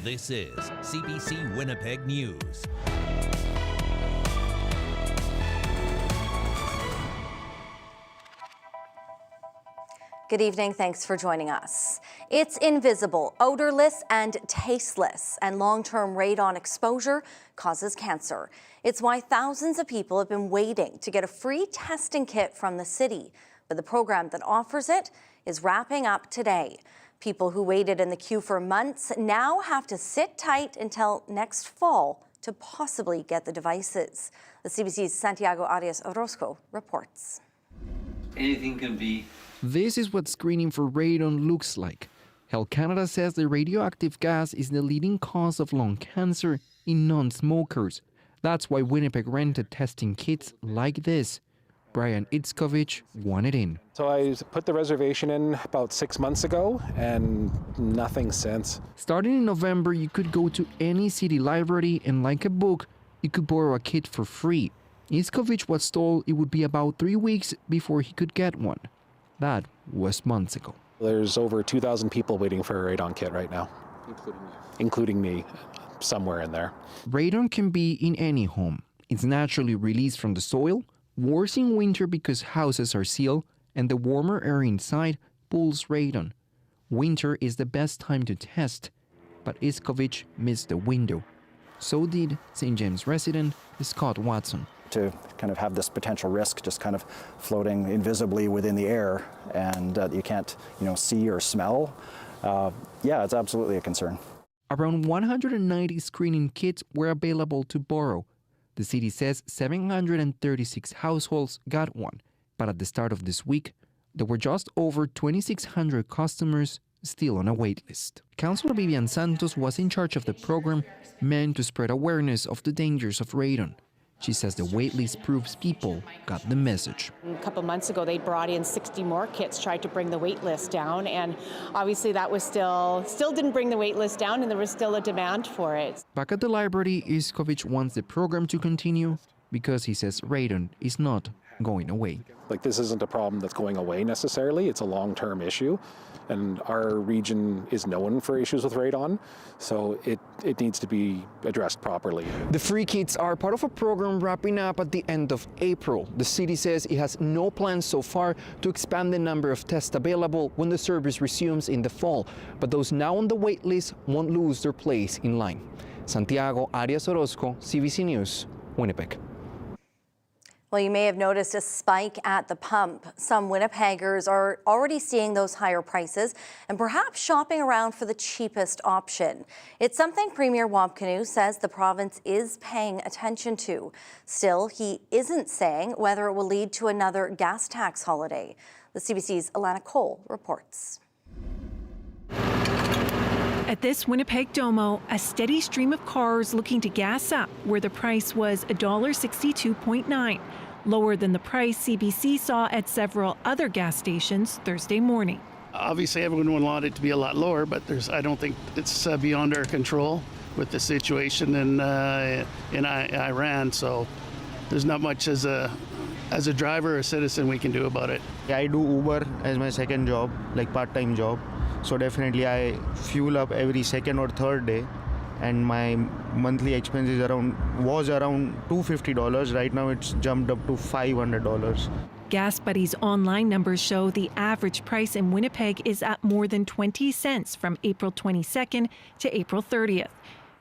This is CBC Winnipeg News. Good evening, thanks for joining us. It's invisible, odorless, and tasteless, and long-term radon exposure causes cancer. It's why thousands of people have been waiting to get a free testing kit from the city, but the program that offers it is wrapping up today. People who waited in the queue for months now have to sit tight until next fall to possibly get the devices. The CBC's Santiago Arias Orozco reports. Anything can be. This is what screening for radon looks like. Health Canada says the radioactive gas is the leading cause of lung cancer in non-smokers. That's why Winnipeg rented testing kits like this. Brian Itzkovich wanted in. So I put the reservation in about 6 months ago and nothing since. Starting in November, you could go to any city library and, like a book, you could borrow a kit for free. Itzkovich was told it would be about 3 weeks before he could get one. That was months ago. There's over 2,000 people waiting for a radon kit right now. Including me, somewhere in there. Radon can be in any home. It's naturally released from the soil, worse in winter because houses are sealed, and the warmer air inside pulls radon. Winter is the best time to test, but Itzkovich missed the window. So did St. James resident Scott Watson. To kind of have this potential risk just kind of floating invisibly within the air and you can't, see or smell. Yeah, it's absolutely a concern. Around 190 screening kits were available to borrow. The city says 736 households got one, but at the start of this week, there were just over 2,600 customers still on a wait list. Councillor Vivian Santos was in charge of the program meant to spread awareness of the dangers of radon. She says the waitlist proves people got the message. A couple months ago, they brought in 60 more kits, tried to bring the wait list down, and obviously that was still didn't bring the wait list down, and there was still a demand for it. Back at the library, Itzkovich wants the program to continue because he says radon is not going away. This isn't a problem that's going away necessarily. It's a long-term issue, and our region is known for issues with radon, so it needs to be addressed properly. The free kits are part of a program wrapping up at the end of April. The city says it has no plans so far to expand the number of tests available when the service resumes in the fall, but those now on the wait list won't lose their place in line. Santiago Arias Orozco, CBC News, Winnipeg. Well, you may have noticed a spike at the pump. Some Winnipeggers are already seeing those higher prices and perhaps shopping around for the cheapest option. It's something Premier Wabkanu says the province is paying attention to. Still, he isn't saying whether it will lead to another gas tax holiday. The CBC's Alana Cole reports. At this Winnipeg Domo, a steady stream of cars looking to gas up, where the price was $1.62.9, lower than the price CBC saw at several other gas stations Thursday morning. Obviously, everyone would want it to be a lot lower, but I don't think it's beyond our control with the situation in Iran. So there's not much as a driver or citizen we can do about it. I do Uber as my second job, like part-time job. So definitely I fuel up every second or third day, and my monthly expense was around $250. Right now it's jumped up to $500. Gas Buddy's online numbers show the average price in Winnipeg is up more than 20 cents from April 22nd to April 30th.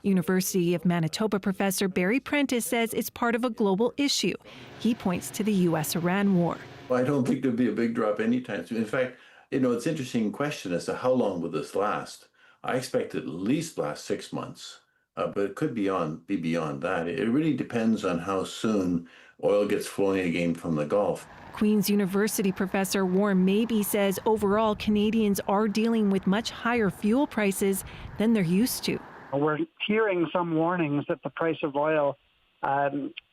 University of Manitoba professor Barry Prentice says it's part of a global issue. He points to the U.S.-Iran war. Well, I don't think there'll be a big drop anytime soon. In fact, it's an interesting question as to how long will this last. I expect it at least last 6 months, but it could be beyond that. It really depends on how soon oil gets flowing again from the Gulf. Queen's University professor Warren Mabey says overall Canadians are dealing with much higher fuel prices than they're used to. We're hearing some warnings that the price of oil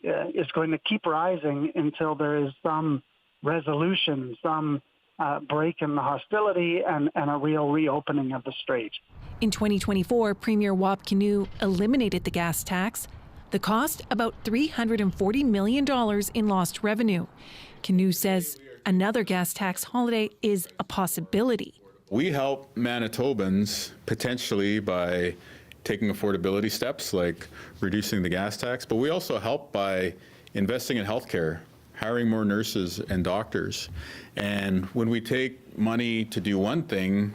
is going to keep rising until there is some resolution, some break in the hostility and a real reopening of the strait. In 2024, Premier Wabkanu eliminated the gas tax. The cost, about $340 million in lost revenue. Canoe says another gas tax holiday is a possibility. We help Manitobans potentially by taking affordability steps like reducing the gas tax, but we also help by investing in healthcare, hiring more nurses and doctors. And when we take money to do one thing,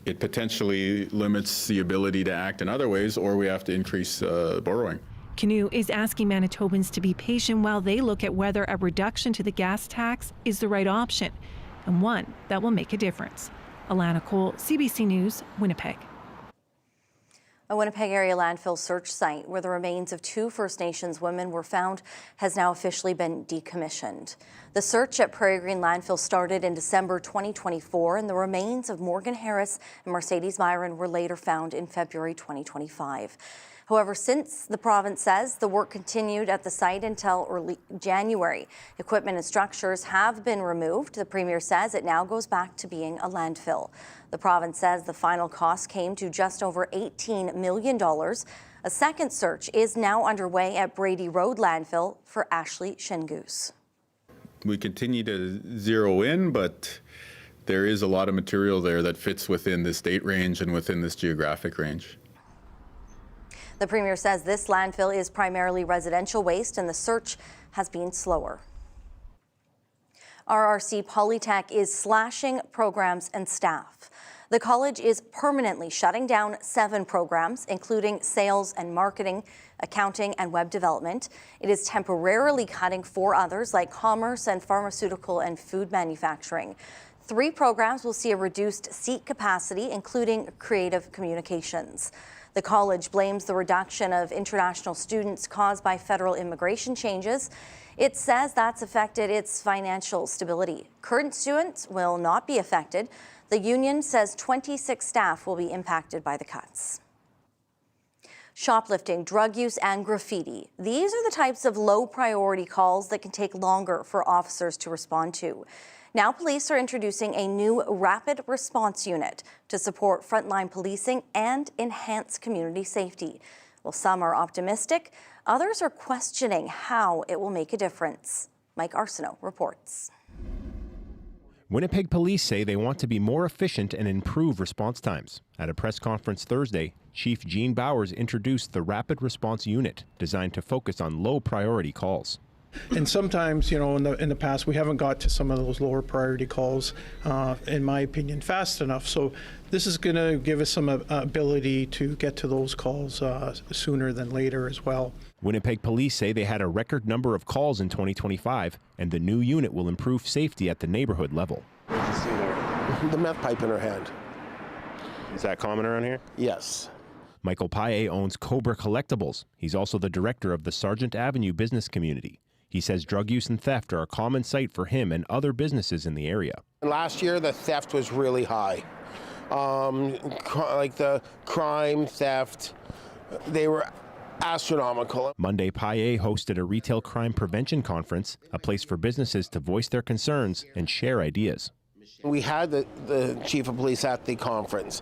it potentially limits the ability to act in other ways, or we have to increase borrowing. Canoe is asking Manitobans to be patient while they look at whether a reduction to the gas tax is the right option, and one that will make a difference. Alana Cole, CBC News, Winnipeg. A Winnipeg area landfill search site where the remains of 2 First Nations women were found has now officially been decommissioned. The search at Prairie Green Landfill started in December 2024, and the remains of Morgan Harris and Mercedes Myron were later found in February 2025. However, since the province says the work continued at the site until early January, equipment and structures have been removed. The Premier says it now goes back to being a landfill. The province says the final cost came to just over $18 million. A second search is now underway at Brady Road Landfill for Ashley Shingoose. We continue to zero in, but there is a lot of material there that fits within this date range and within this geographic range. The Premier says this landfill is primarily residential waste and the search has been slower. RRC Polytech is slashing programs and staff. The college is permanently shutting down 7 programs, including sales and marketing, accounting and web development. It is temporarily cutting 4 others like commerce and pharmaceutical and food manufacturing. 3 programs will see a reduced seat capacity, including creative communications. The college blames the reduction of international students caused by federal immigration changes. It says that's affected its financial stability. Current students will not be affected. The union says 26 staff will be impacted by the cuts. Shoplifting, drug use, and graffiti. These are the types of low-priority calls that can take longer for officers to respond to. Now police are introducing a new rapid response unit to support frontline policing and enhance community safety. Well, some are optimistic, others are questioning how it will make a difference. Mike Arsenault reports. Winnipeg police say they want to be more efficient and improve response times. At a press conference Thursday, Chief Gene Bowers introduced the Rapid Response Unit, designed to focus on low-priority calls. And sometimes, you know, in the past, we haven't got to some of those lower priority calls, in my opinion, fast enough. So this is going to give us some ability to get to those calls sooner than later as well. Winnipeg police say they had a record number of calls in 2025, and the new unit will improve safety at the neighborhood level. What did you see there? The meth pipe in her hand. Is that common around here? Yes. Michael Paye owns Cobra Collectibles. He's also the director of the Sargent Avenue business community. He says drug use and theft are a common sight for him and other businesses in the area. Last year, the theft was really high. Like the crime, theft, they were astronomical. Monday, Paye hosted a retail crime prevention conference, a place for businesses to voice their concerns and share ideas. We had the chief of police at the conference.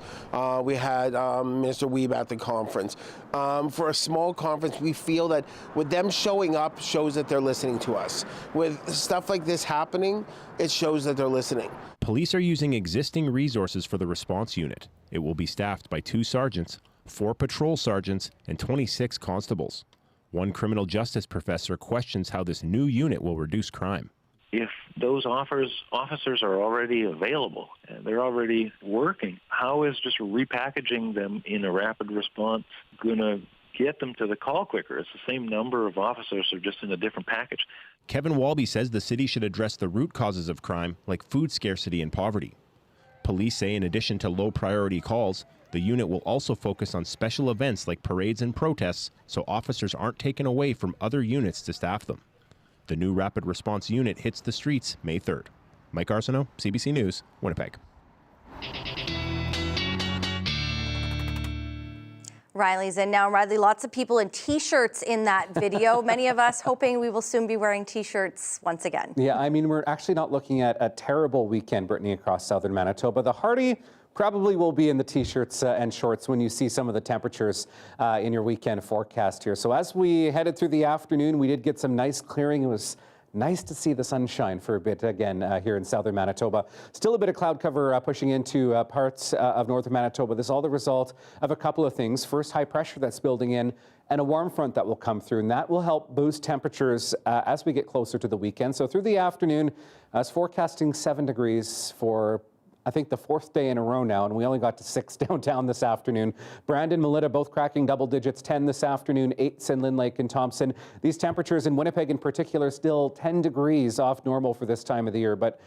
We had Minister Wiebe at the conference. For a small conference, we feel that with them showing up shows that they're listening to us. With stuff like this happening, it shows that they're listening. Police are using existing resources for the response unit. It will be staffed by 2 sergeants, 4 patrol sergeants, and 26 constables. One criminal justice professor questions how this new unit will reduce crime. If those officers are already available and they're already working, how is just repackaging them in a rapid response going to get them to the call quicker? It's the same number of officers, or just in a different package. Kevin Walby says the city should address the root causes of crime, like food scarcity and poverty. Police say in addition to low-priority calls, the unit will also focus on special events like parades and protests, so officers aren't taken away from other units to staff them. The new Rapid Response Unit hits the streets May 3rd. Mike Arsenault, CBC News, Winnipeg. Riley's in now. Riley, lots of people in T-shirts in that video. Many of us hoping we will soon be wearing T-shirts once again. Yeah, I mean, we're actually not looking at a terrible weekend, Brittany, across southern Manitoba. The Hardy probably will be in the T-shirts and shorts when you see some of the temperatures in your weekend forecast here. So as we headed through the afternoon, we did get some nice clearing. It was Nice to see the sunshine for a bit again here in southern Manitoba. Still a bit of cloud cover pushing into parts of northern Manitoba. This is all the result of a couple of things. First, high pressure that's building in and a warm front that will come through, and that will help boost temperatures as we get closer to the weekend. So through the afternoon, it's forecasting 7 degrees for I think the 4th day in a row now, and we only got to 6 downtown this afternoon. Brandon, Melita both cracking double digits, 10 this afternoon, 8 in Lynn Lake and Thompson. These temperatures in Winnipeg in particular still 10 degrees off normal for this time of the year, but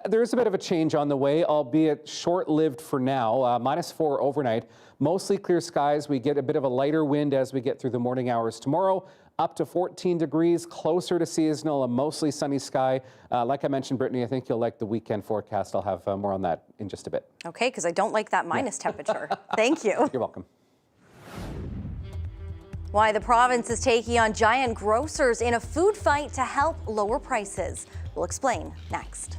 there is a bit of a change on the way, albeit short-lived for now. -4 overnight, mostly clear skies. We get a bit of a lighter wind as we get through the morning hours tomorrow. Up to 14 degrees, closer to seasonal, a mostly sunny sky. Like I mentioned, Brittany, I think you'll like the weekend forecast. I'll have more on that in just a bit. Okay, because I don't like that minus temperature. Thank you. You're welcome. Why the province is taking on giant grocers in a food fight to help lower prices. We'll explain next.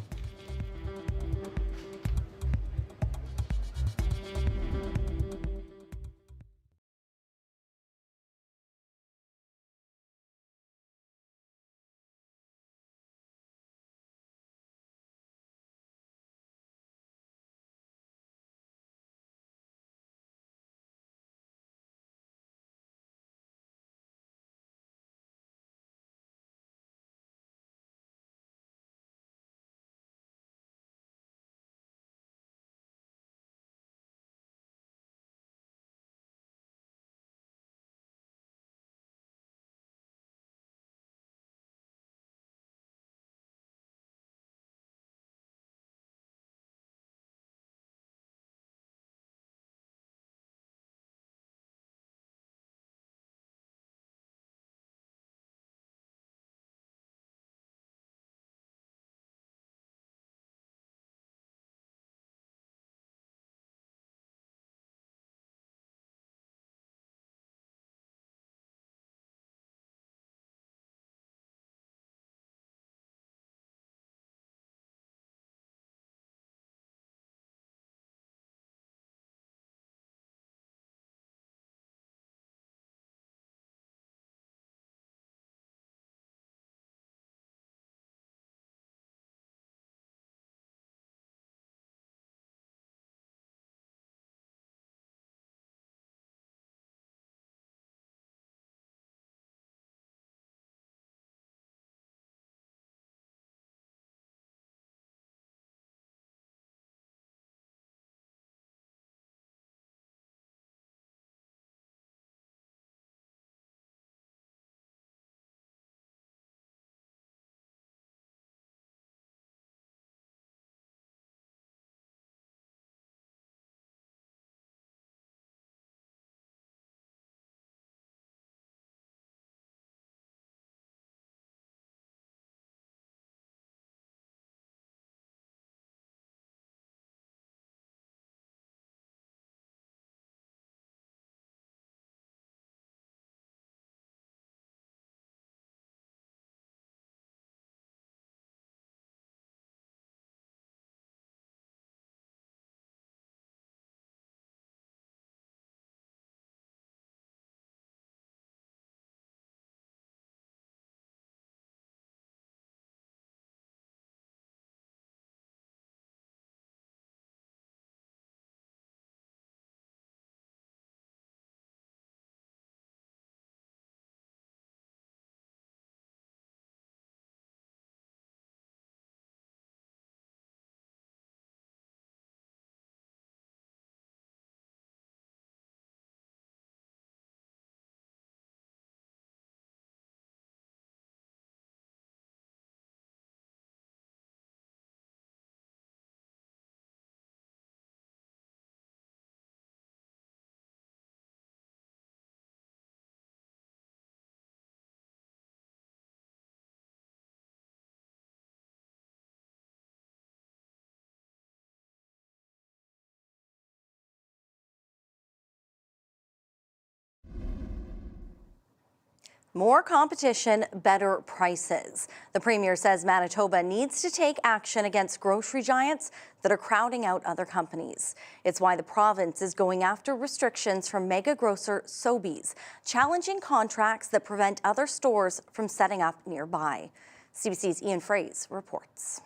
More competition, better prices. The Premier says Manitoba needs to take action against grocery giants that are crowding out other companies. It's why the province is going after restrictions from mega grocer Sobeys, challenging contracts that prevent other stores from setting up nearby. CBC's Ian Fraze reports.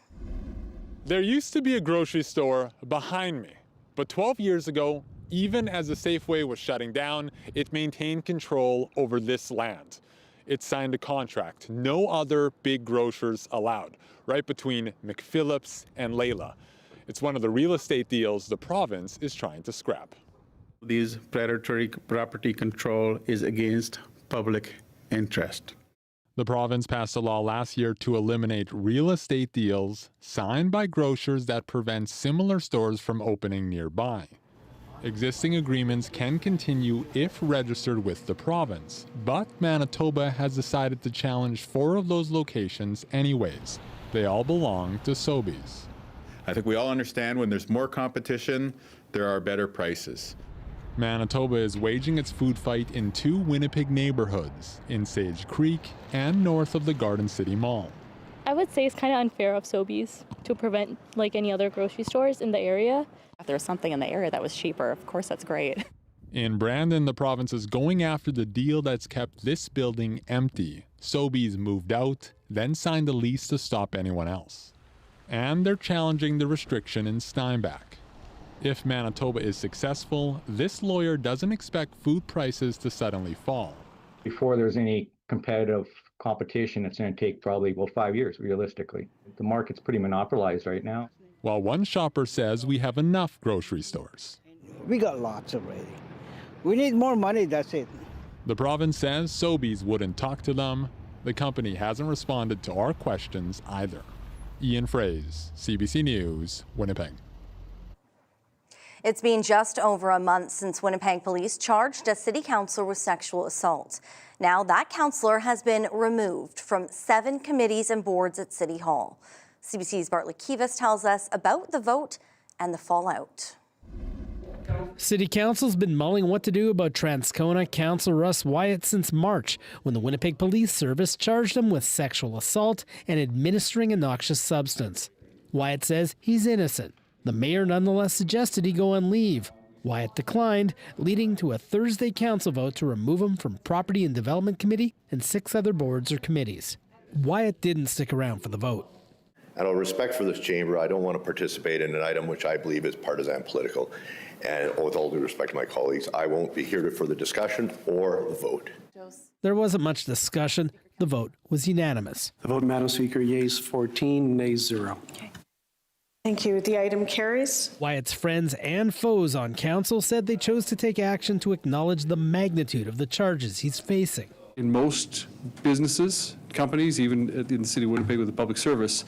There used to be a grocery store behind me, but 12 years ago, even as the Safeway was shutting down, it maintained control over this land. It signed a contract, no other big grocers allowed, right between McPhillips and Layla. It's one of the real estate deals the province is trying to scrap. This predatory property control is against public interest. The province passed a law last year to eliminate real estate deals signed by grocers that prevent similar stores from opening nearby. Existing agreements can continue if registered with the province, but Manitoba has decided to challenge 4 of those locations anyways. They all belong to Sobeys. I think we all understand when there's more competition, there are better prices. Manitoba is waging its food fight in 2 Winnipeg neighborhoods, in Sage Creek and north of the Garden City Mall. I would say it's kind of unfair of Sobeys to prevent like any other grocery stores in the area. If there was something in the area that was cheaper, of course that's great. In Brandon, the province is going after the deal that's kept this building empty. Sobeys moved out, then signed a lease to stop anyone else. And they're challenging the restriction in Steinbach. If Manitoba is successful, this lawyer doesn't expect food prices to suddenly fall. Before there's any competitive competition, it's going to take probably, 5 years, realistically. The market's pretty monopolized right now. While one shopper says we have enough grocery stores. We got lots already. We need more money, that's it. The province says Sobeys wouldn't talk to them. The company hasn't responded to our questions either. Ian Fraze, CBC News, Winnipeg. It's been just over a month since Winnipeg police charged a city councillor with sexual assault. Now that councillor has been removed from 7 committees and boards at City Hall. CBC's Bartlett Kivas tells us about the vote and the fallout. City Council's been mulling what to do about Transcona Councillor Russ Wyatt since March, when the Winnipeg Police Service charged him with sexual assault and administering a noxious substance. Wyatt says he's innocent. The mayor nonetheless suggested he go on leave. Wyatt declined, leading to a Thursday council vote to remove him from Property and Development Committee and 6 other boards or committees. Wyatt didn't stick around for the vote. Out of respect for this chamber, I don't want to participate in an item which I believe is partisan political. And with all due respect to my colleagues, I won't be here for the discussion or the vote. There wasn't much discussion. The vote was unanimous. The vote, Madam Speaker, yeas 14, nays 0. Okay. Thank you. The item carries. Wyatt's friends and foes on council said they chose to take action to acknowledge the magnitude of the charges he's facing. In most businesses, companies, even in the city of Winnipeg with the public service,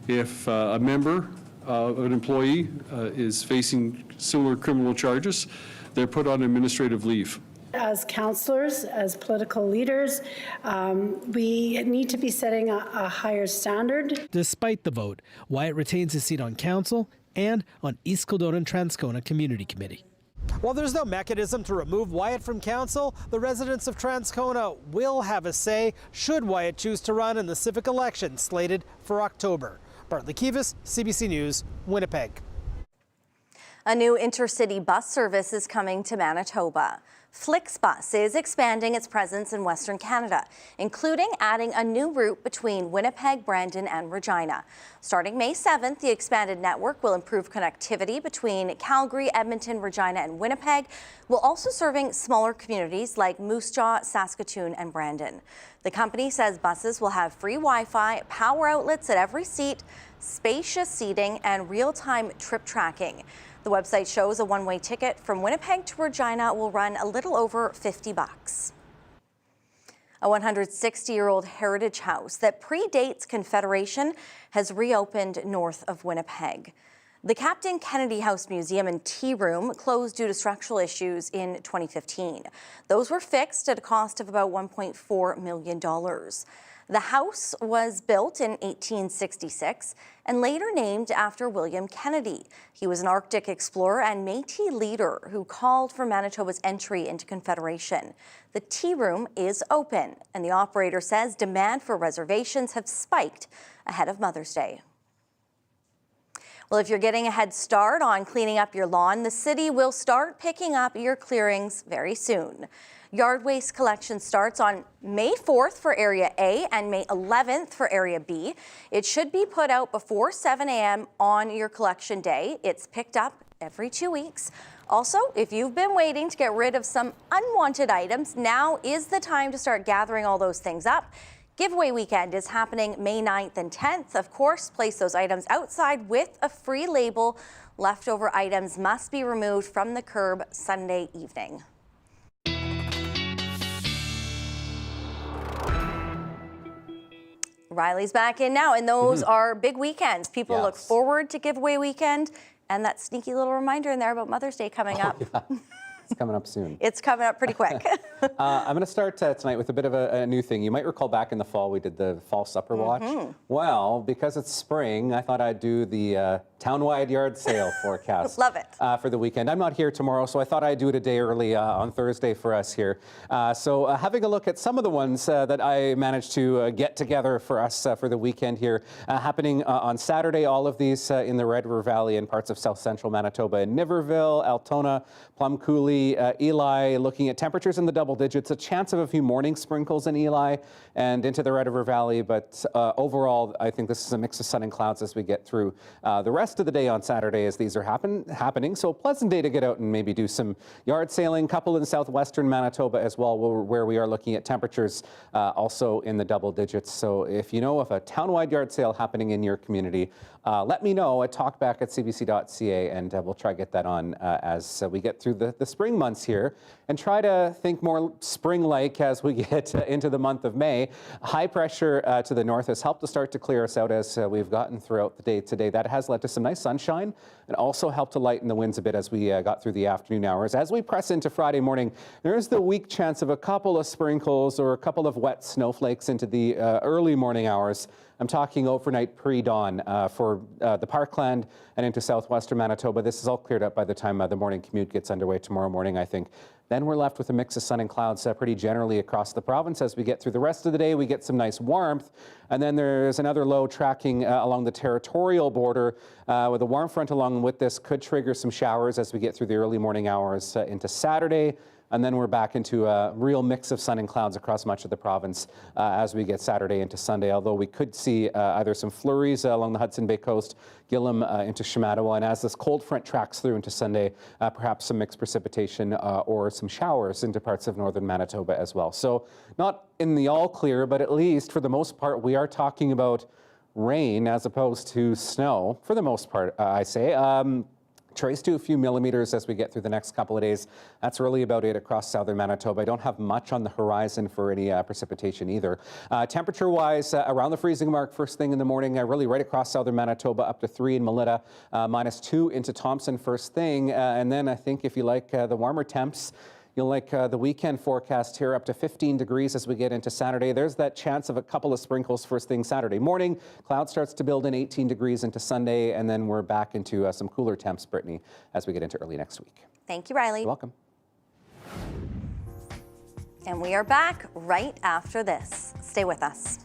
if a member of an employee is facing similar criminal charges, they're put on administrative leave. As councillors, as political leaders, we need to be setting a higher standard. Despite the vote, Wyatt retains his seat on council and on East Kildonan and Transcona Community Committee. While there's no mechanism to remove Wyatt from council, the residents of Transcona will have a say should Wyatt choose to run in the civic election slated for October. Bartlett Kivas, CBC News, Winnipeg. A new intercity bus service is coming to Manitoba. Flixbus is expanding its presence in Western Canada, including adding a new route between Winnipeg, Brandon and Regina. Starting May 7th, the expanded network will improve connectivity between Calgary, Edmonton, Regina and Winnipeg, while also serving smaller communities like Moose Jaw, Saskatoon and Brandon. The company says buses will have free Wi-Fi, power outlets at every seat, spacious seating and real-time trip tracking. The website shows a one-way ticket from Winnipeg to Regina will run a little over $50. A 160-year-old heritage house that predates Confederation has reopened north of Winnipeg. The Captain Kennedy House Museum and Tea Room closed due to structural issues in 2015. Those were fixed at a cost of about $1.4 million. The house was built in 1866 and later named after William Kennedy. He was an Arctic explorer and Métis leader who called for Manitoba's entry into Confederation. The tea room is open, and the operator says demand for reservations have spiked ahead of Mother's Day. Well, if you're getting a head start on cleaning up your lawn, the city will start picking up your clearings very soon. Yard waste collection starts on May 4th for Area A and May 11th for Area B. It should be put out before 7 a.m. on your collection day. It's picked up every 2 weeks. Also, if you've been waiting to get rid of some unwanted items, now is the time to start gathering all those things up. Giveaway weekend is happening May 9th and 10th. Of course, place those items outside with a free label. Leftover items must be removed from the curb Sunday evening. Riley's back in now, and those are big weekends. People look forward to giveaway weekend, and that sneaky little reminder in there about Mother's Day coming up. Yeah. It's coming up soon. It's coming up pretty quick. I'm going to start tonight with a bit of a new thing. You might recall back in the fall we did the fall supper watch. Well, because it's spring, I thought I'd do the town-wide yard sale forecast. Love it. For the weekend. I'm not here tomorrow, so I thought I'd do it a day early on Thursday for us here. So having a look at some of the ones that I managed to get together for us for the weekend here. Happening on Saturday, all of these in the Red River Valley and parts of south central Manitoba, in Niverville, Altona, Plum Coulee, Eli, looking at temperatures in the double digits, a chance of a few morning sprinkles in Eli and into the Red River Valley, but overall, I think this is a mix of sun and clouds as we get through the rest of the day on Saturday as these are happening. So a pleasant day to get out and maybe do some yard sailing, couple in southwestern Manitoba as well, where we are looking at temperatures also in the double digits. So if you know of a town-wide yard sale happening in your community, let me know at talkback@cbc.ca, and we'll try to get that on as we get through the spring months here and try to think more spring-like as we get into the month of May. High pressure to the north has helped to start to clear us out as we've gotten throughout the day today. That has led to some nice sunshine and also helped to lighten the winds a bit as we got through the afternoon hours. As we press into Friday morning, there is the weak chance of a couple of sprinkles or a couple of wet snowflakes into the early morning hours. I'm talking overnight pre-dawn for the Parkland and into southwestern Manitoba. This is all cleared up by the time the morning commute gets underway tomorrow morning, I think. Then we're left with a mix of sun and clouds pretty generally across the province. As we get through the rest of the day, we get some nice warmth. And then there's another low tracking along the territorial border with a warm front along with this could trigger some showers as we get through the early morning hours into Saturday. And then we're back into a real mix of sun and clouds across much of the province as we get Saturday into Sunday, although we could see either some flurries along the Hudson Bay coast, Gillam into Shamattawa, and as this cold front tracks through into Sunday, perhaps some mixed precipitation or some showers into parts of northern Manitoba as well. So not in the all clear, but at least for the most part, we are talking about rain as opposed to snow, for the most part, I say. Trace to a few millimeters as we get through the next couple of days. That's really about it across southern Manitoba. I don't have much on the horizon for any precipitation either. Temperature-wise, around the freezing mark first thing in the morning, really right across southern Manitoba, up to 3 in Melita, -2 into Thompson first thing. And then I think if you like the warmer temps, you'll like the weekend forecast here, up to 15 degrees as we get into Saturday. There's that chance of a couple of sprinkles first thing Saturday morning. Cloud starts to build in 18 degrees into Sunday, and then we're back into some cooler temps, Brittany, as we get into early next week. Thank you, Riley. You're welcome. And we are back right after this. Stay with us.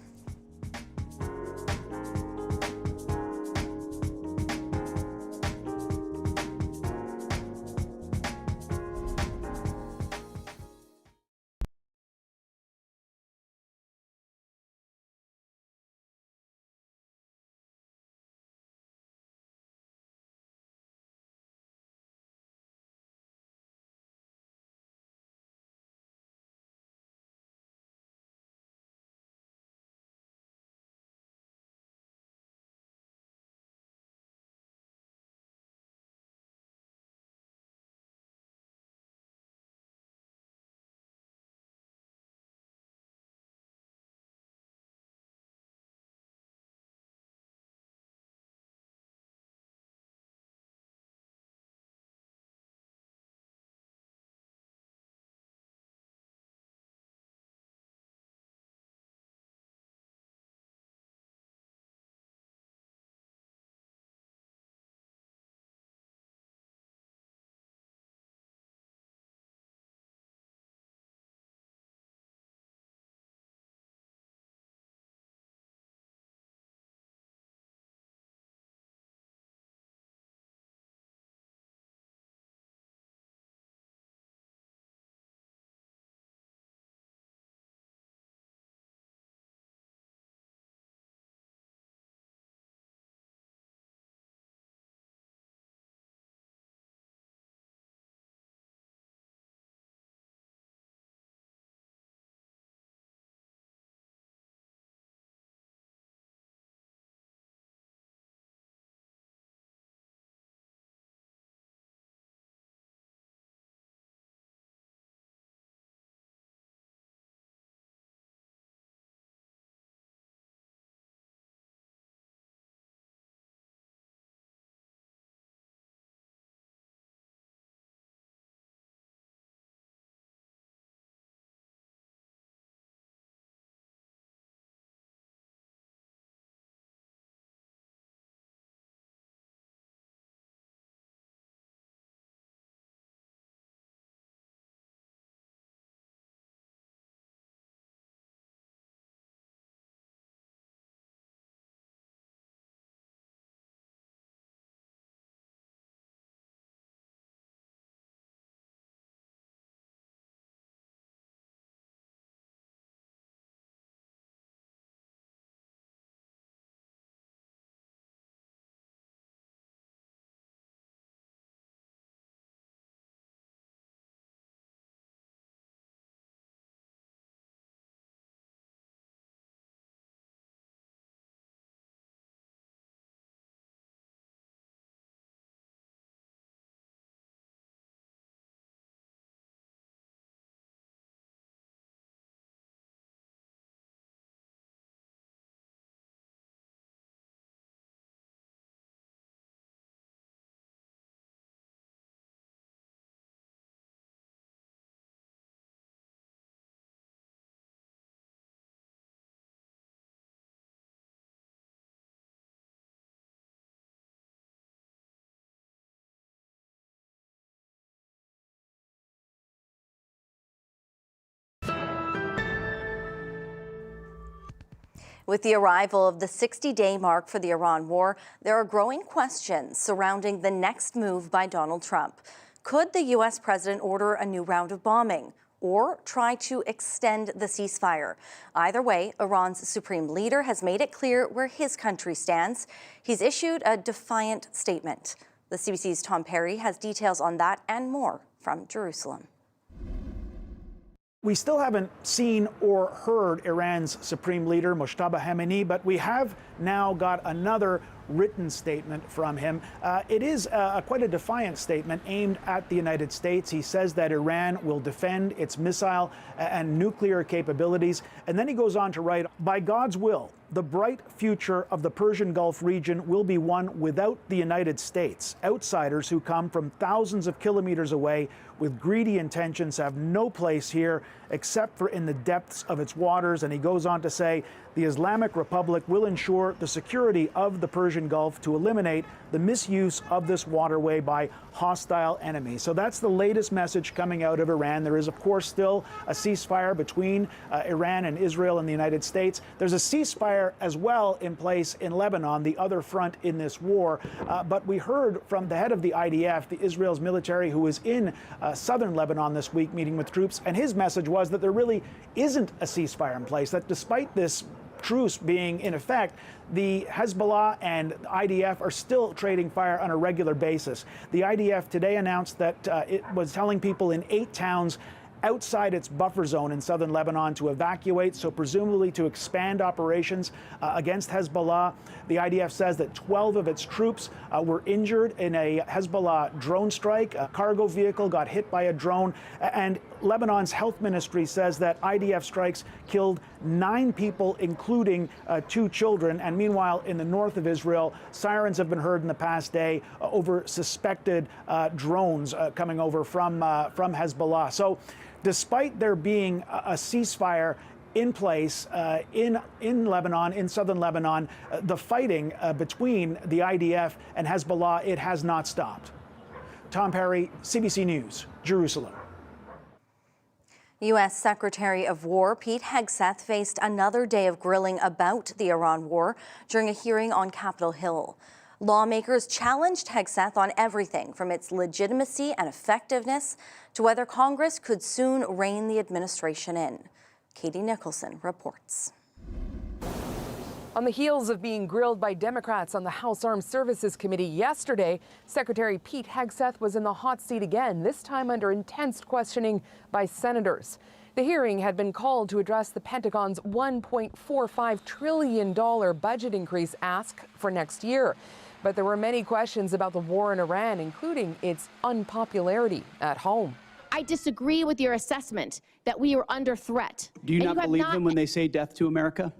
With the arrival of the 60-day mark for the Iran war, there are growing questions surrounding the next move by Donald Trump. Could the U.S. president order a new round of bombing or try to extend the ceasefire? Either way, Iran's supreme leader has made it clear where his country stands. He's issued a defiant statement. The CBC's Tom Perry has details on that and more from Jerusalem. We still haven't seen or heard Iran's supreme leader, Mojtaba Khamenei, but we have now got another written statement from him. It is quite a defiant statement aimed at the United States. He says that Iran will defend its missile and nuclear capabilities. And then he goes on to write, by God's will, the bright future of the Persian Gulf region will be one without the United States. Outsiders who come from thousands of kilometers away with greedy intentions have no place here except for in the depths of its waters. And he goes on to say, the Islamic Republic will ensure the security of the Persian Gulf to eliminate the misuse of this waterway by hostile enemies. So that's the latest message coming out of Iran. There is, of course, still a ceasefire between Iran and Israel and the United States. There's a ceasefire as well in place in Lebanon, the other front in this war. But we heard from the head of the IDF, the Israel's military, who was in southern Lebanon this week meeting with troops. And his message was that there really isn't a ceasefire in place, that despite this truce being in effect, the Hezbollah and IDF are still trading fire on a regular basis. The IDF today announced that it was telling people in 8 towns outside its buffer zone in southern Lebanon to evacuate, so presumably to expand operations against Hezbollah. The IDF says that 12 of its troops were injured in a Hezbollah drone strike. A cargo vehicle got hit by a drone, and Lebanon's health ministry says that IDF strikes killed 9 people, including 2 children. And meanwhile, in the north of Israel, sirens have been heard in the past day over suspected drones coming over from Hezbollah. So despite there being a ceasefire in place in Lebanon, in southern Lebanon, the fighting between the IDF and Hezbollah, it has not stopped. Tom Perry, CBC News, Jerusalem. U.S. Secretary of War Pete Hegseth faced another day of grilling about the Iran war during a hearing on Capitol Hill. Lawmakers challenged Hegseth on everything from its legitimacy and effectiveness to whether Congress could soon rein the administration in. Katie Nicholson reports. On the heels of being grilled by Democrats on the House Armed Services Committee yesterday, Secretary Pete Hegseth was in the hot seat again, this time under intense questioning by senators. The hearing had been called to address the Pentagon's $1.45 trillion budget increase ask for next year. But there were many questions about the war in Iran, including its unpopularity at home. I disagree with your assessment that we are under threat. Do you not believe them when they say death to America?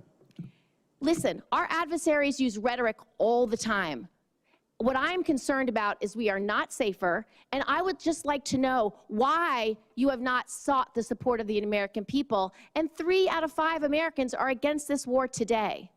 Listen, our adversaries use rhetoric all the time. What I'm concerned about is we are not safer, and I would just like to know why you have not sought the support of the American people, and 3 out of 5 Americans are against this war today.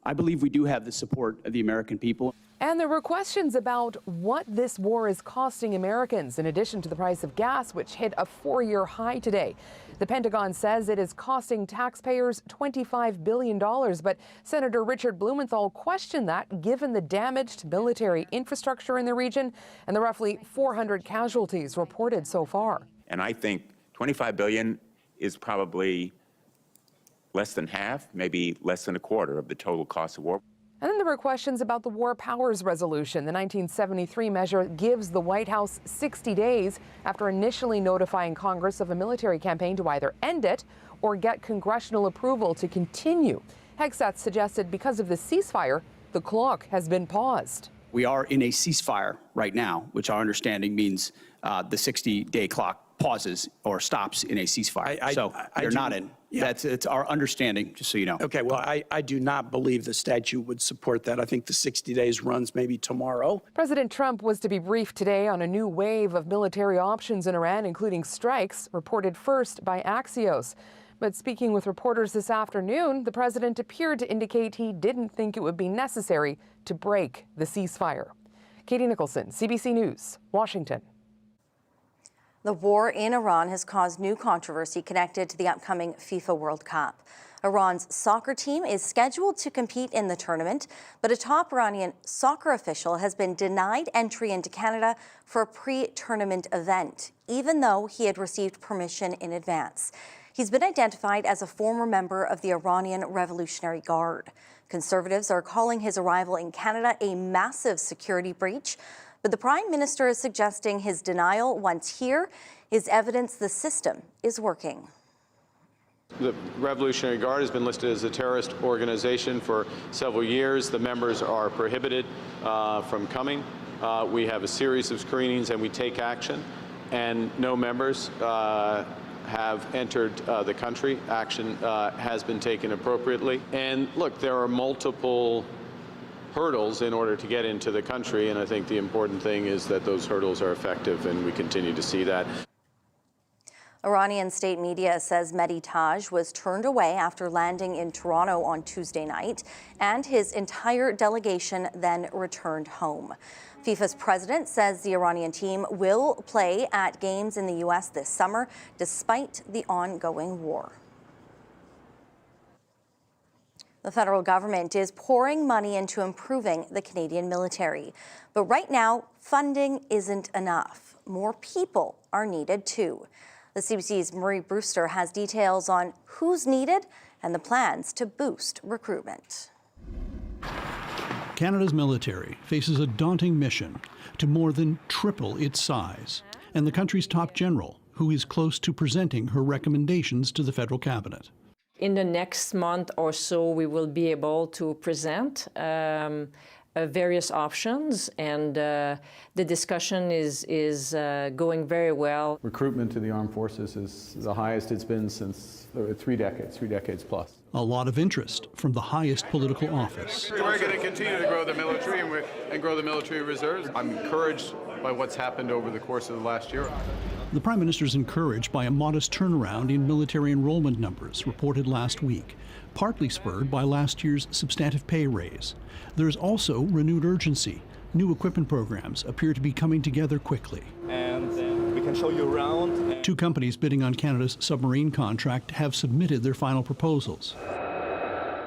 I believe we do have the support of the American people. And there were questions about what this war is costing Americans, in addition to the price of gas, which hit a 4-year high today. The Pentagon says it is costing taxpayers $25 billion, but Senator Richard Blumenthal questioned that given the damaged military infrastructure in the region and the roughly 400 casualties reported so far. And I think $25 billion is probably less than half, maybe less than a quarter of the total cost of war. And then there were questions about the War Powers Resolution. The 1973 measure gives the White House 60 days after initially notifying Congress of a military campaign to either end it or get congressional approval to continue. Hegseth suggested because of the ceasefire, the clock has been paused. We are in a ceasefire right now, which our understanding means the 60-day clock pauses or stops in a ceasefire. So you're not in. Yeah. It's our understanding, just so you know. Okay, well, I do not believe the statute would support that. I think the 60 days runs maybe tomorrow. President Trump was to be briefed today on a new wave of military options in Iran, including strikes, reported first by Axios. But speaking with reporters this afternoon, the president appeared to indicate he didn't think it would be necessary to break the ceasefire. Katie Nicholson, CBC News, Washington. The war in Iran has caused new controversy connected to the upcoming FIFA World Cup. Iran's soccer team is scheduled to compete in the tournament, but a top Iranian soccer official has been denied entry into Canada for a pre-tournament event, even though he had received permission in advance. He's been identified as a former member of the Iranian Revolutionary Guard. Conservatives are calling his arrival in Canada a massive security breach, but the Prime Minister is suggesting his denial once here is evidence the system is working. The Revolutionary Guard has been listed as a terrorist organization for several years. The members are prohibited from coming. We have a series of screenings and we take action, and no members have entered the country. Action has been taken appropriately. And look, there are multiple hurdles in order to get into the country, and I think the important thing is that those hurdles are effective, and we continue to see that. Iranian state media says Mehdi Taj was turned away after landing in Toronto on Tuesday night, and his entire delegation then returned home. FIFA's president says the Iranian team will play at games in the U.S. this summer, despite the ongoing war. The federal government is pouring money into improving the Canadian military. But right now, funding isn't enough. More people are needed too. The CBC's Marie Brewster has details on who's needed and the plans to boost recruitment. Canada's military faces a daunting mission to more than triple its size, and the country's top general, who is close to presenting her recommendations to the federal cabinet. In the next month or so, we will be able to present various options, and the discussion is going very well. Recruitment to the armed forces is the highest it's been since 3 decades plus. A lot of interest from the highest political office. We're going to continue to grow the military and grow the military reserves. I'm encouraged by what's happened over the course of the last year. The Prime Minister is encouraged by a modest turnaround in military enrollment numbers reported last week, partly spurred by last year's substantive pay raise. There's also renewed urgency. New equipment programs appear to be coming together quickly. And then we can show you around. 2 companies bidding on Canada's submarine contract have submitted their final proposals.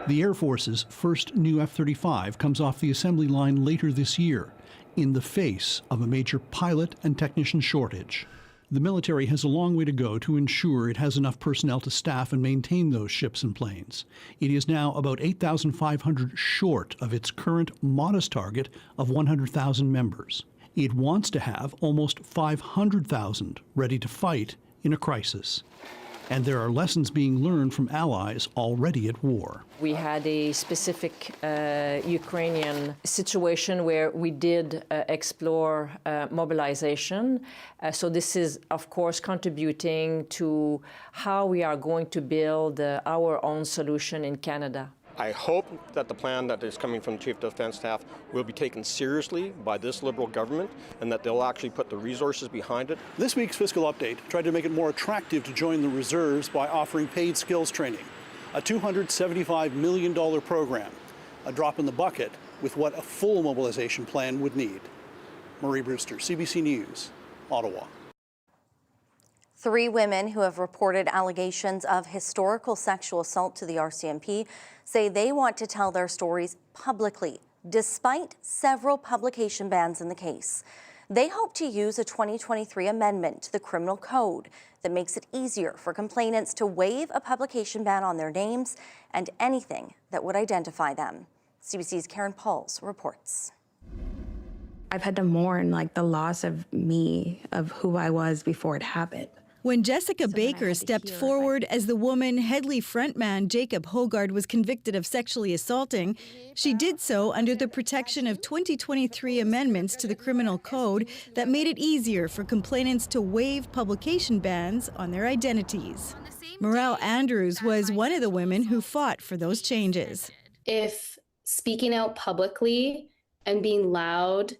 The Air Force's first new F-35 comes off the assembly line later this year, in the face of a major pilot and technician shortage. The military has a long way to go to ensure it has enough personnel to staff and maintain those ships and planes. It is now about 8,500 short of its current modest target of 100,000 members. It wants to have almost 500,000 ready to fight in a crisis. And there are lessons being learned from allies already at war. We had a specific Ukrainian situation where we did explore mobilization. So this is, of course, contributing to how we are going to build our own solution in Canada. I hope that the plan that is coming from the Chief of Defence Staff will be taken seriously by this Liberal government and that they'll actually put the resources behind it. This week's fiscal update tried to make it more attractive to join the reserves by offering paid skills training, a $275 million program, a drop in the bucket with what a full mobilization plan would need. Marie Brewster, CBC News, Ottawa. 3 women who have reported allegations of historical sexual assault to the RCMP say they want to tell their stories publicly, despite several publication bans in the case. They hope to use a 2023 amendment to the criminal code that makes it easier for complainants to waive a publication ban on their names and anything that would identify them. CBC's Karen Pauls reports. I've had to mourn the loss of me, of who I was before it happened. When Jessica Baker stepped forward as the woman Headley frontman Jacob Hogard was convicted of sexually assaulting, she did so under the protection of 2023 amendments to the criminal code that made it easier for complainants to waive publication bans on their identities. Morel Andrews was one of the women who fought for those changes. If speaking out publicly and being loud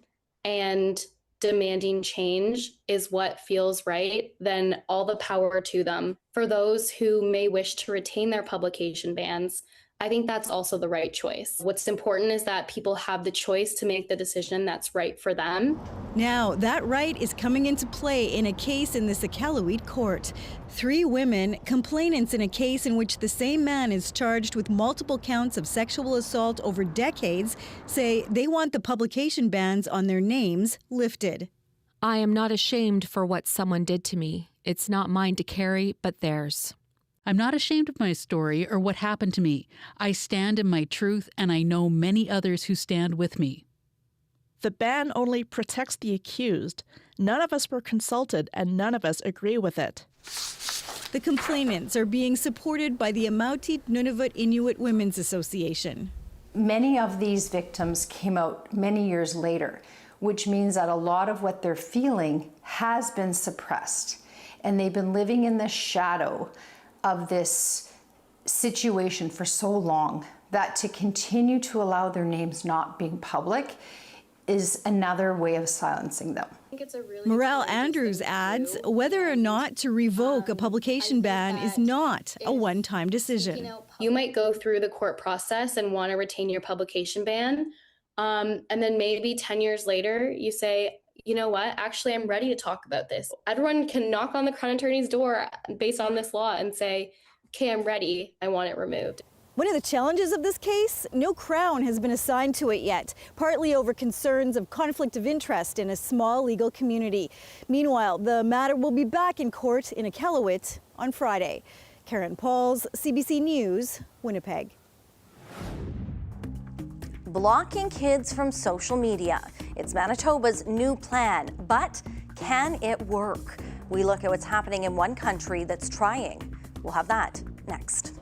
and demanding change is what feels right, then all the power to them. For those who may wish to retain their publication bans, I think that's also the right choice. What's important is that people have the choice to make the decision that's right for them. Now, that right is coming into play in a case in the Iqaluit court. 3 women, complainants in a case in which the same man is charged with multiple counts of sexual assault over decades, say they want the publication bans on their names lifted. I am not ashamed for what someone did to me. It's not mine to carry, but theirs. I'm not ashamed of my story or what happened to me. I stand in my truth, and I know many others who stand with me. The ban only protects the accused. None of us were consulted, and none of us agree with it. The complainants are being supported by the Amautit Nunavut Inuit Women's Association. Many of these victims came out many years later, which means that a lot of what they're feeling has been suppressed, and they've been living in the shadow of this situation for so long that to continue to allow their names not being public is another way of silencing them. Morale Andrews adds whether or not to revoke a publication ban is not a one-time decision. You might go through the court process and want to retain your publication ban, and then maybe 10 years later you say, you know what, actually I'm ready to talk about this. Everyone can knock on the Crown Attorney's door based on this law and say, okay, I'm ready, I want it removed. One of the challenges of this case, no crown has been assigned to it yet, partly over concerns of conflict of interest in a small legal community. Meanwhile, the matter will be back in court in Iqaluit on Friday. Karen Pauls, CBC News, Winnipeg. Blocking kids from social media. It's Manitoba's new plan, but can it work? We look at what's happening in one country that's trying. We'll have that next.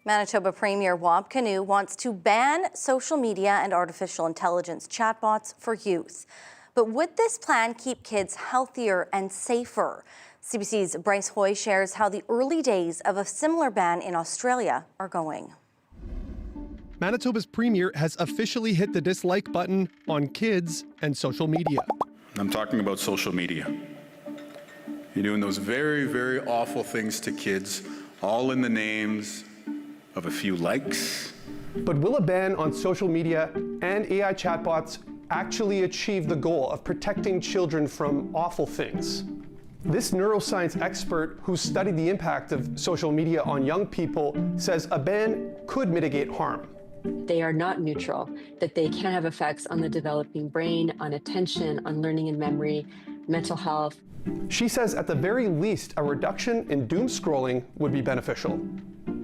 Manitoba Premier Wab Kinew wants to ban social media and artificial intelligence chatbots for youth. But would this plan keep kids healthier and safer? CBC's Bryce Hoy shares how the early days of a similar ban in Australia are going. Manitoba's Premier has officially hit the dislike button on kids and social media. I'm talking about social media. You're doing those very, very awful things to kids, all in the names of a few likes. But will a ban on social media and AI chatbots actually achieve the goal of protecting children from awful things? This neuroscience expert who studied the impact of social media on young people says a ban could mitigate harm. They are not neutral, that they can have effects on the developing brain, on attention, on learning and memory, mental health. She says at the very least, a reduction in doom scrolling would be beneficial.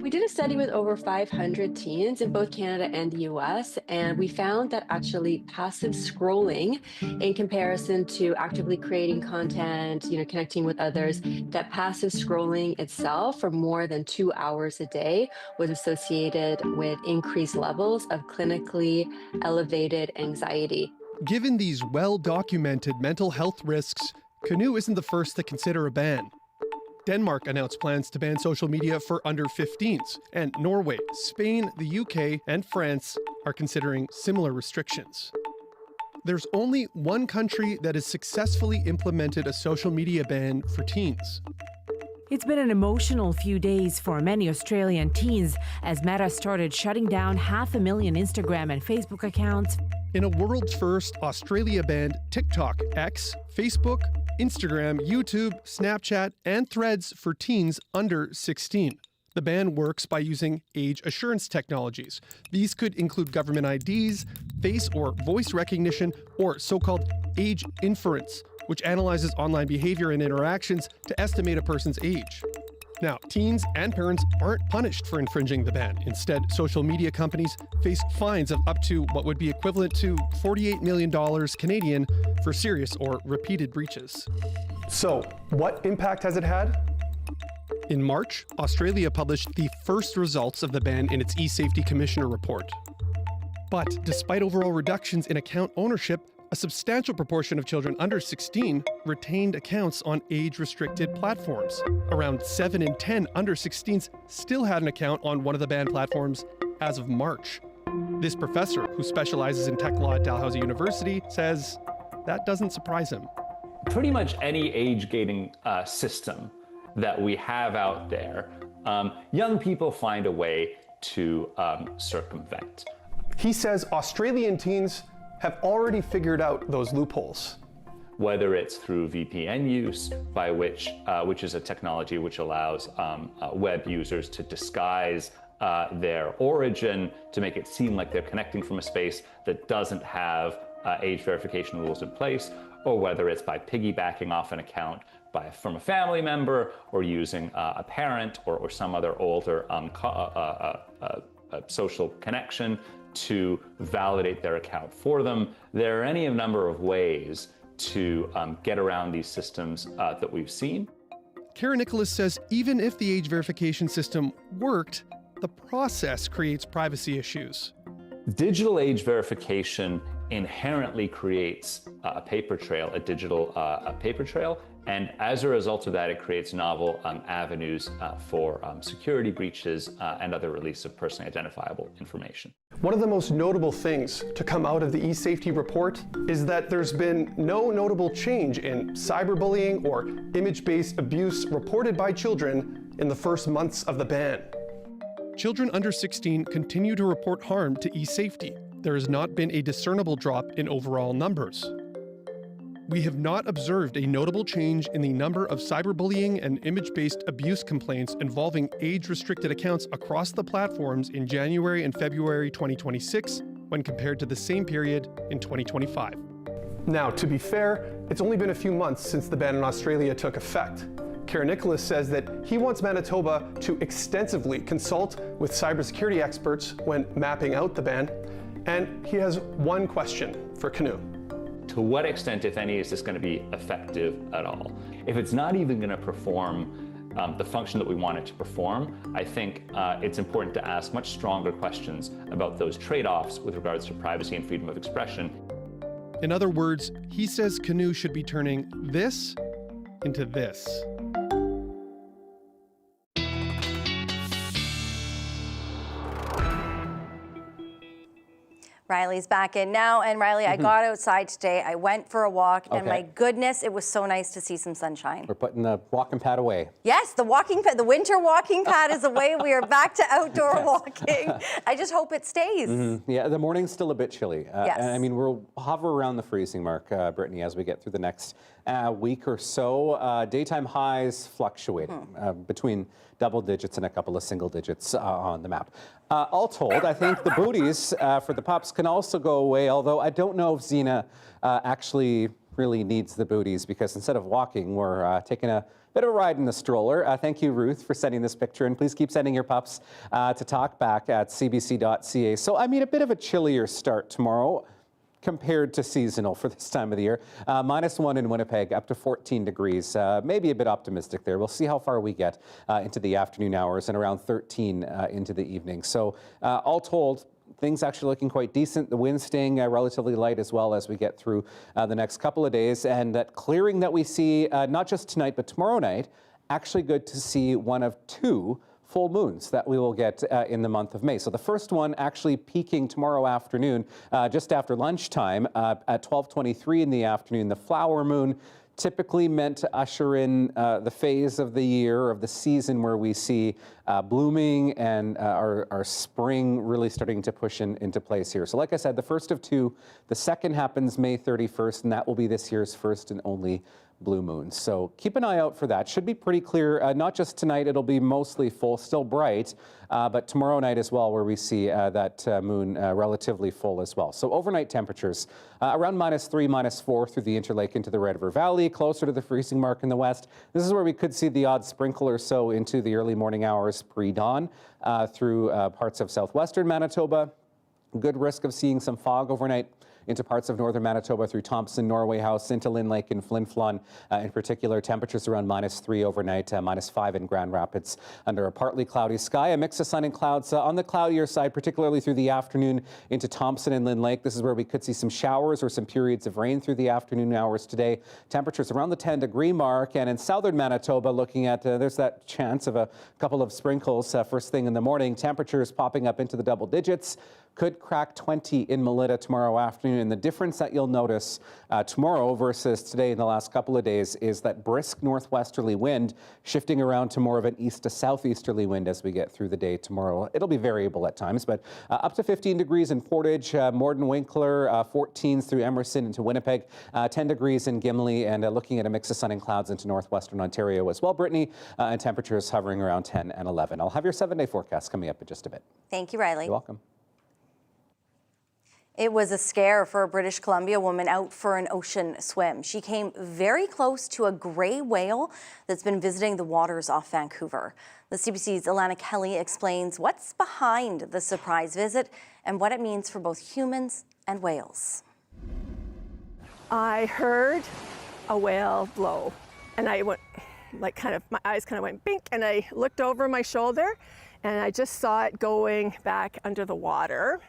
We did a study with over 500 teens in both Canada and the US, and we found that actually passive scrolling, in comparison to actively creating content, connecting with others, that passive scrolling itself for more than 2 hours a day was associated with increased levels of clinically elevated anxiety. Given these well-documented mental health risks, Kinew isn't the first to consider a ban. Denmark announced plans to ban social media for under 15s, and Norway, Spain, the UK, and France are considering similar restrictions. There's only one country that has successfully implemented a social media ban for teens. It's been an emotional few days for many Australian teens as Meta started shutting down 500,000 Instagram and Facebook accounts. In a world's first, Australia banned TikTok, X, Facebook, Instagram, YouTube, Snapchat, and Threads for teens under 16. The ban works by using age assurance technologies. These could include government IDs, face or voice recognition, or so-called age inference, which analyzes online behavior and interactions to estimate a person's age. Now, teens and parents aren't punished for infringing the ban. Instead, social media companies face fines of up to what would be equivalent to $48 million Canadian for serious or repeated breaches. So, what impact has it had? In March, Australia published the first results of the ban in its e-Safety Commissioner report. But despite overall reductions in account ownership, a substantial proportion of children under 16 retained accounts on age-restricted platforms. Around 7 in 10 under 16s still had an account on one of the banned platforms as of March. This professor, who specializes in tech law at Dalhousie University, says that doesn't surprise him. Pretty much any age-gating system that we have out there, young people find a way to circumvent. He says Australian teens have already figured out those loopholes. Whether it's through VPN use, by which is a technology which allows web users to disguise their origin to make it seem like they're connecting from a space that doesn't have age verification rules in place, or whether it's by piggybacking off an account from a family member, or using a parent or some other older social connection to validate their account for them. There are any number of ways to get around these systems that we've seen. Kara Nicholas says even if the age verification system worked, the process creates privacy issues. Digital age verification inherently creates a paper trail, a digital paper trail, and as a result of that, it creates novel avenues for security breaches and other release of personally identifiable information. One of the most notable things to come out of the e-Safety report is that there's been no notable change in cyberbullying or image-based abuse reported by children in the first months of the ban. Children under 16 continue to report harm to e-Safety. There has not been a discernible drop in overall numbers. We have not observed a notable change in the number of cyberbullying and image-based abuse complaints involving age-restricted accounts across the platforms in January and February 2026 when compared to the same period in 2025. Now, to be fair, it's only been a few months since the ban in Australia took effect. Kara Nicholas says that he wants Manitoba to extensively consult with cybersecurity experts when mapping out the ban, and he has one question for Kinew. To what extent, if any, is this going to be effective at all? If it's not even going to perform the function that we want it to perform, I think it's important to ask much stronger questions about those trade-offs with regards to privacy and freedom of expression. In other words, he says Canoe should be turning this into this. Riley's back in now. And Riley, I got outside today. I went for a walk, and my goodness, it was so nice to see some sunshine. We're putting the walking pad away. Yes, the walking pad, the winter walking pad is away. We are back to outdoor walking. I just hope it stays. Yeah, the morning's still a bit chilly. Yes. And I mean, we'll hover around the freezing mark, Brittany, as we get through the next week or so. Daytime highs fluctuating between double digits and a couple of single digits on the map. All told, I think the booties for the pups can also go away, although I don't know if Zena actually really needs the booties, because instead of walking, we're taking a bit of a ride in the stroller. Thank you, Ruth, for sending this picture, and please keep sending your pups to talkback at cbc.ca. So, I mean, a bit of a chillier start tomorrow compared to seasonal for this time of the year. -1 in Winnipeg, up to 14 degrees. Maybe a bit optimistic there. We'll see how far we get into the afternoon hours, and around 13 into the evening. So all told, things actually looking quite decent. The wind staying relatively light as well as we get through the next couple of days. And that clearing that we see, not just tonight, but tomorrow night, actually good to see one of two full moons that we will get in the month of May. So the first one actually peaking tomorrow afternoon, just after lunchtime at 12:23 in the afternoon. The flower moon, typically meant to usher in the phase of the year, of the season, where we see blooming and our spring really starting to push into place here. So like I said, the first of two. The second happens May 31st, and that will be this year's first and only blue moon. So keep an eye out for that. Should be pretty clear. Not just tonight, it'll be mostly full, still bright, but tomorrow night as well, where we see that moon relatively full as well. So overnight temperatures around -3, -4 through the Interlake into the Red River Valley, closer to the freezing mark in the west. This is where we could see the odd sprinkle or so into the early morning hours pre-dawn through parts of southwestern Manitoba. Good risk of seeing some fog overnight into parts of northern Manitoba through Thompson, Norway House, into Lynn Lake and Flin Flon. In particular, temperatures around -3 overnight, -5 in Grand Rapids under a partly cloudy sky. A mix of sun and clouds on the cloudier side, particularly through the afternoon into Thompson and Lynn Lake. This is where we could see some showers or some periods of rain through the afternoon hours today. Temperatures around the 10-degree mark. And in southern Manitoba, looking at, there's that chance of a couple of sprinkles first thing in the morning. Temperatures popping up into the double digits. Could crack 20 in Melita tomorrow afternoon. And the difference that you'll notice tomorrow versus today in the last couple of days is that brisk northwesterly wind shifting around to more of an east to southeasterly wind as we get through the day tomorrow. It'll be variable at times, but up to 15 degrees in Portage, Morden Winkler, 14s through Emerson into Winnipeg, 10 degrees in Gimli, and looking at a mix of sun and clouds into northwestern Ontario as well, Brittany, and temperatures hovering around 10 and 11. I'll have your 7-day forecast coming up in just a bit. Thank you, Riley. You're welcome. It was a scare for a British Columbia woman out for an ocean swim. She came very close to a gray whale that's been visiting the waters off Vancouver. The CBC's Alana Kelly explains what's behind the surprise visit and what it means for both humans and whales. I heard a whale blow, and I went, like, my eyes kind of went bink, and I looked over my shoulder, and I just saw it going back under the water.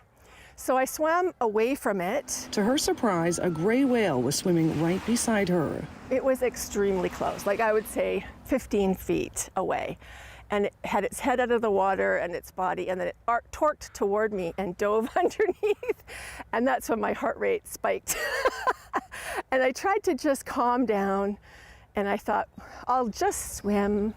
So I swam away from it. To her surprise, a gray whale was swimming right beside her. It was extremely close, like I would say 15 feet away. And it had its head out of the water and its body, and then it torqued toward me and dove underneath. And that's when my heart rate spiked. And I tried to just calm down, and I thought, I'll just swim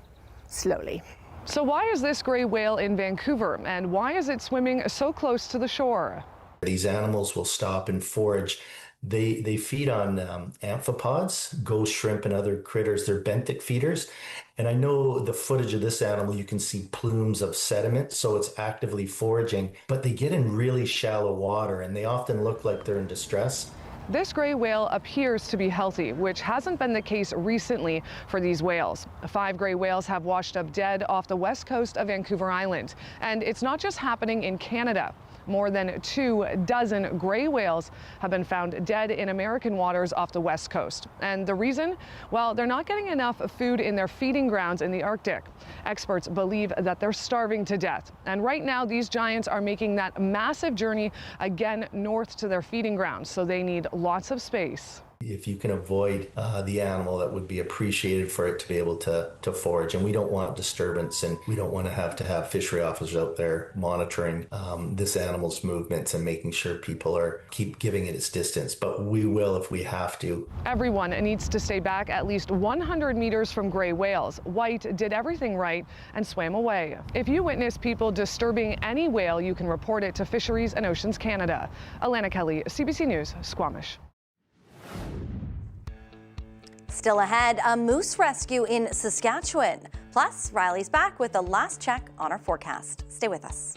slowly. So why is this gray whale in Vancouver, and why is it swimming so close to the shore? These animals will stop and forage. They feed on amphipods, ghost shrimp and other critters. They're benthic feeders. And I know the footage of this animal, you can see plumes of sediment, so it's actively foraging. But they get in really shallow water, and they often look like they're in distress. This gray whale appears to be healthy, which hasn't been the case recently for these whales. 5 gray whales have washed up dead off the west coast of Vancouver Island. And it's not just happening in Canada. More than 24 gray whales have been found dead in American waters off the west coast. And the reason? Well, they're not getting enough food in their feeding grounds in the Arctic. Experts believe that they're starving to death. And right now, these giants are making that massive journey again north to their feeding grounds, so they need lots of space. If you can avoid the animal, that would be appreciated for it to be able to forage. And we don't want disturbance, and we don't want to have fishery officers out there monitoring this animal's movements and making sure people keep giving it its distance. But we will if we have to. Everyone needs to stay back at least 100 meters from gray whales. White did everything right and swam away. If you witness people disturbing any whale, you can report it to Fisheries and Oceans Canada. Alana Kelly, CBC News, Squamish. Still ahead, a moose rescue in Saskatchewan. Plus, Riley's back with the last check on our forecast. Stay with us.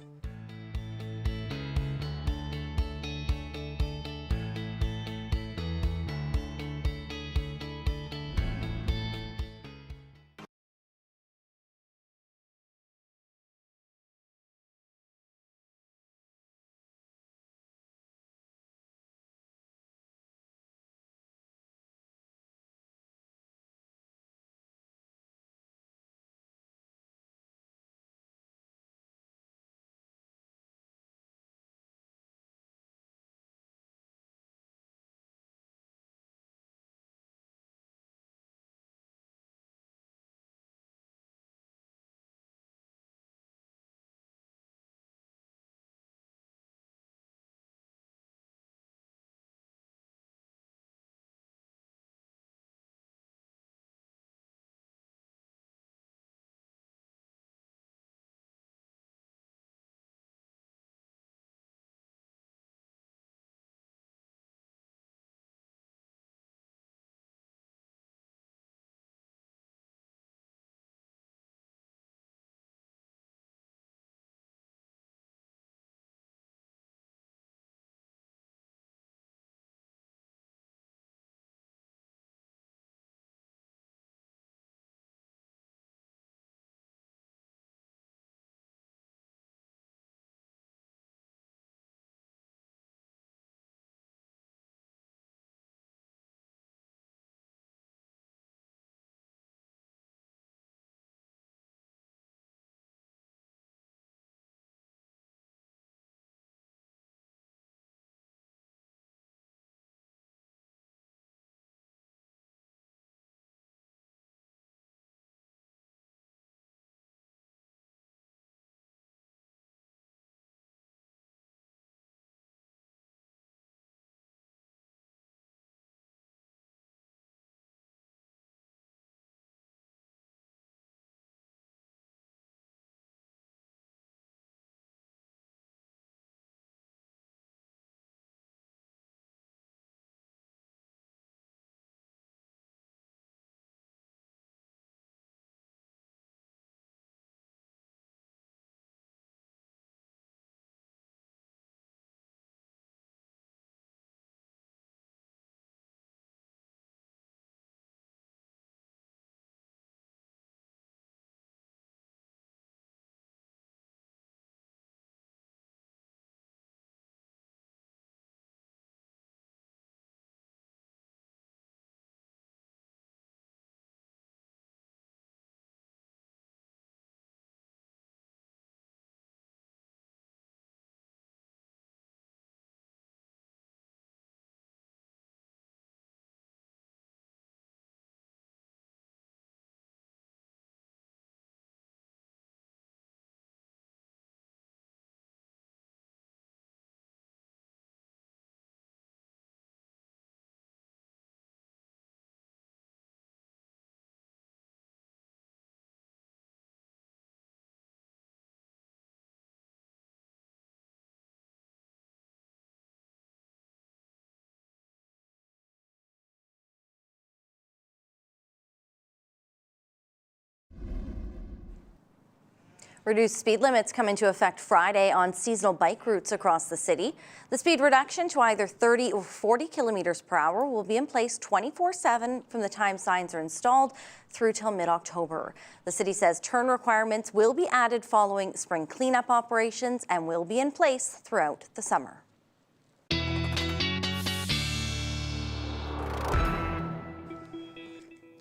Reduced speed limits come into effect Friday on seasonal bike routes across the city. The speed reduction to either 30 or 40 kilometers per hour will be in place 24/7 from the time signs are installed through till mid-October. The city says turn requirements will be added following spring cleanup operations and will be in place throughout the summer.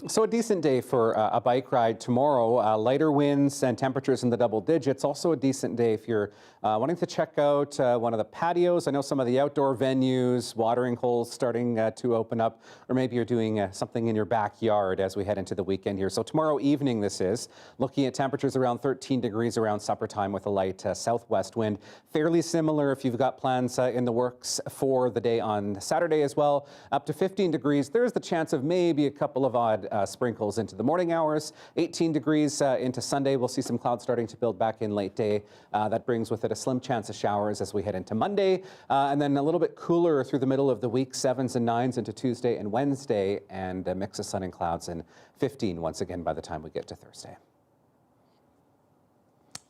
So a decent day for a bike ride tomorrow. Lighter winds and temperatures in the double digits. Also a decent day if you're wanting to check out one of the patios. I know some of the outdoor venues, watering holes starting to open up, or maybe you're doing something in your backyard as we head into the weekend here. So tomorrow evening this is, looking at temperatures around 13 degrees around supper time with a light southwest wind. Fairly similar if you've got plans in the works for the day on Saturday as well. Up to 15 degrees. There's the chance of maybe a couple of odd sprinkles into the morning hours. 18 degrees into Sunday. We'll see some clouds starting to build back in late day. That brings with it a slim chance of showers as we head into Monday. And then a little bit cooler through the middle of the week, 7s and 9s into Tuesday and Wednesday, and a mix of sun and clouds, and 15 once again by the time we get to Thursday.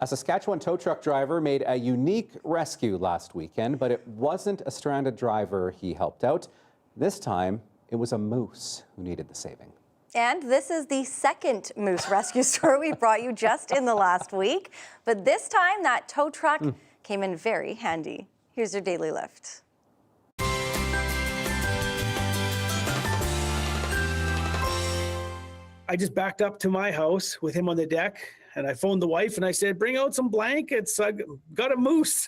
A Saskatchewan tow truck driver made a unique rescue last weekend, but it wasn't a stranded driver he helped out. This time, it was a moose who needed the saving. And this is the second moose rescue story we brought you just in the last week. But this time, that tow truck came in very handy. Here's your Daily Lift. I just backed up to my house with him on the deck, and I phoned the wife and I said, bring out some blankets. I got a moose.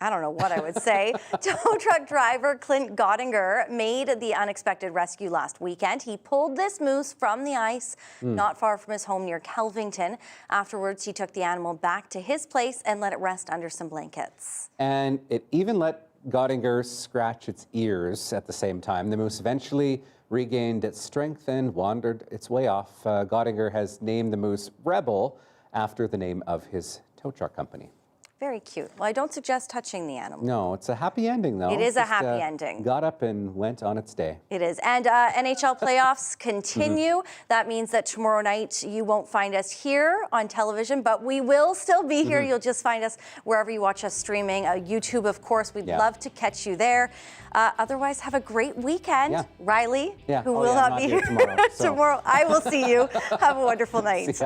I don't know what I would say. Tow truck driver Clint Gottinger made the unexpected rescue last weekend. He pulled this moose from the ice not far from his home near Kelvington. Afterwards, he took the animal back to his place and let it rest under some blankets. And it even let Gottinger scratch its ears at the same time. The moose eventually regained its strength and wandered its way off. Gottinger has named the moose Rebel after the name of his tow truck company. Very cute. Well, I don't suggest touching the animal. No, it's a happy ending, though. It is a happy ending. Got up and went on its day. It is. And NHL playoffs continue. That means that tomorrow night you won't find us here on television, but we will still be here. You'll just find us wherever you watch us streaming. YouTube, of course. We'd love to catch you there. Otherwise, have a great weekend. Riley, who will not be here tomorrow. Tomorrow, I will see you. Have a wonderful night.